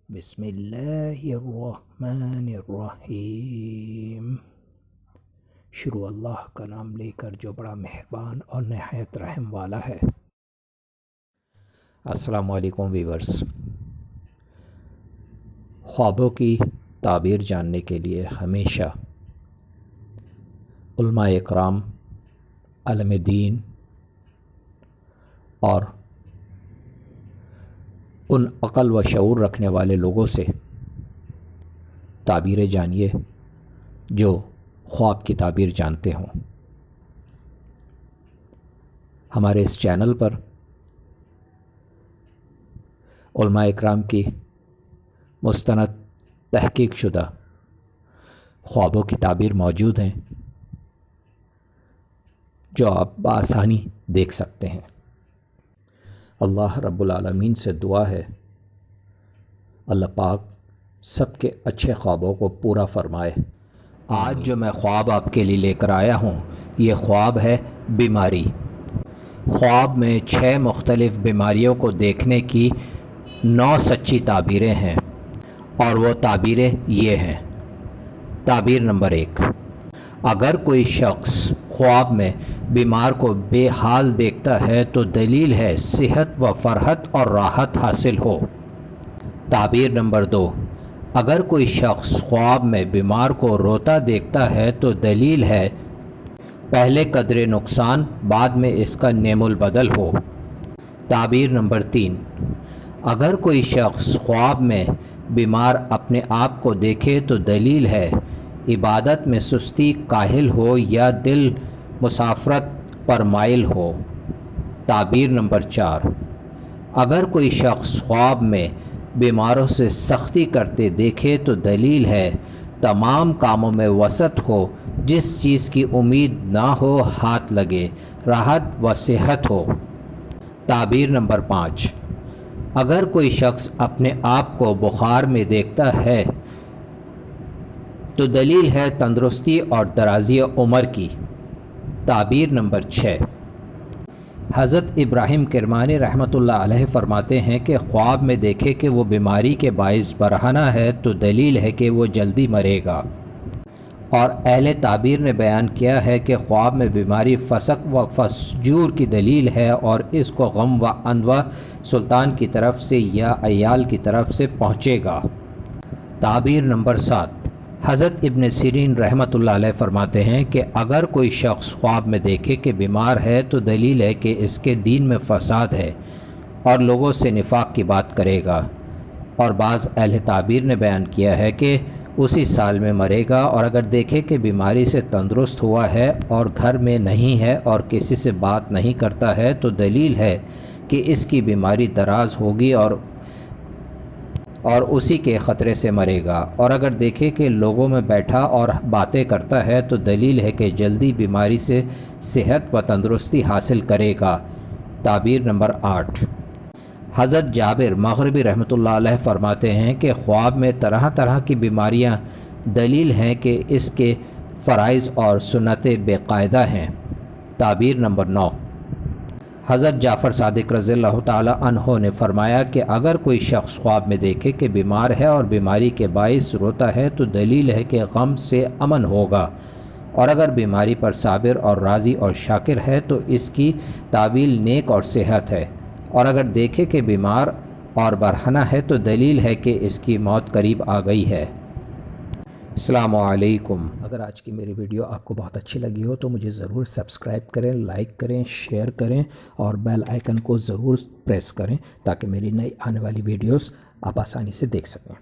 بسم اللہ الرحمن الرحیم۔ شروع اللہ کا نام لے کر جو بڑا مہربان اور نہایت رحم والا ہے۔ السلام علیکم ویورز۔ خوابوں کی تعبیر جاننے کے لیے ہمیشہ علماء اکرام، عالم دین اور ان عقل و شعور رکھنے والے لوگوں سے تعبیریں جانیے جو خواب کی تعبیر جانتے ہوں۔ ہمارے اس چینل پر علماء اکرام کی مستند تحقیق شدہ خوابوں کی تعبیر موجود ہیں جو آپ بآسانی دیکھ سکتے ہیں۔ اللہ رب العالمین سے دعا ہے اللہ پاک سب کے اچھے خوابوں کو پورا فرمائے۔ آج جو میں خواب آپ کے لیے لے کر آیا ہوں یہ خواب ہے بیماری۔ خواب میں 6 مختلف بیماریوں کو دیکھنے کی 9 سچی تعبیریں ہیں اور وہ تعبیریں یہ ہیں۔ تعبیر نمبر 1، اگر کوئی شخص خواب میں بیمار کو بے حال دیکھتا ہے تو دلیل ہے صحت و فرحت اور راحت حاصل ہو۔ تعبیر نمبر 2، اگر کوئی شخص خواب میں بیمار کو روتا دیکھتا ہے تو دلیل ہے پہلے قدرے نقصان بعد میں اس کا نعم البدل ہو۔ تعبیر نمبر 3، اگر کوئی شخص خواب میں بیمار اپنے آپ کو دیکھے تو دلیل ہے عبادت میں سستی کاہل ہو یا دل مسافرت پر مائل ہو۔ تعبیر نمبر 4، اگر کوئی شخص خواب میں بیماروں سے سختی کرتے دیکھے تو دلیل ہے تمام کاموں میں وسعت ہو، جس چیز کی امید نہ ہو ہاتھ لگے، راحت و صحت ہو۔ تعبیر نمبر 5، اگر کوئی شخص اپنے آپ کو بخار میں دیکھتا ہے تو دلیل ہے تندرستی اور درازی عمر کی۔ تعبیر نمبر 6، حضرت ابراہیم کرمانی رحمۃ اللہ علیہ فرماتے ہیں کہ خواب میں دیکھے کہ وہ بیماری کے باعث برہنہ ہے تو دلیل ہے کہ وہ جلدی مرے گا۔ اور اہل تعبیر نے بیان کیا ہے کہ خواب میں بیماری فسق و فسجور کی دلیل ہے اور اس کو غم و اندوہ سلطان کی طرف سے یا عیال کی طرف سے پہنچے گا۔ تعبیر نمبر 7، حضرت ابن سیرین رحمۃ اللہ علیہ فرماتے ہیں کہ اگر کوئی شخص خواب میں دیکھے کہ بیمار ہے تو دلیل ہے کہ اس کے دین میں فساد ہے اور لوگوں سے نفاق کی بات کرے گا۔ اور بعض اہل تعبیر نے بیان کیا ہے کہ اسی سال میں مرے گا۔ اور اگر دیکھے کہ بیماری سے تندرست ہوا ہے اور گھر میں نہیں ہے اور کسی سے بات نہیں کرتا ہے تو دلیل ہے کہ اس کی بیماری دراز ہوگی اور اسی کے خطرے سے مرے گا۔ اور اگر دیکھے کہ لوگوں میں بیٹھا اور باتیں کرتا ہے تو دلیل ہے کہ جلدی بیماری سے صحت و تندرستی حاصل کرے گا۔ تعبیر نمبر 8، حضرت جابر مغربی رحمۃ اللہ علیہ فرماتے ہیں کہ خواب میں طرح طرح کی بیماریاں دلیل ہیں کہ اس کے فرائض اور سنتیں بے قاعدہ ہیں۔ تعبیر نمبر 9، حضرت جعفر صادق رضی اللہ تعالی عنہ نے فرمایا کہ اگر کوئی شخص خواب میں دیکھے کہ بیمار ہے اور بیماری کے باعث روتا ہے تو دلیل ہے کہ غم سے امن ہوگا، اور اگر بیماری پر صابر اور راضی اور شاکر ہے تو اس کی تعویل نیک اور صحت ہے، اور اگر دیکھے کہ بیمار اور برہنہ ہے تو دلیل ہے کہ اس کی موت قریب آ گئی ہے۔ السلام علیکم۔ اگر آج کی میری ویڈیو آپ کو بہت اچھی لگی ہو تو مجھے ضرور سبسکرائب کریں، لائک کریں، شیئر کریں اور بیل آئیکن کو ضرور پریس کریں تاکہ میری نئی آنے والی ویڈیوز آپ آسانی سے دیکھ سکیں۔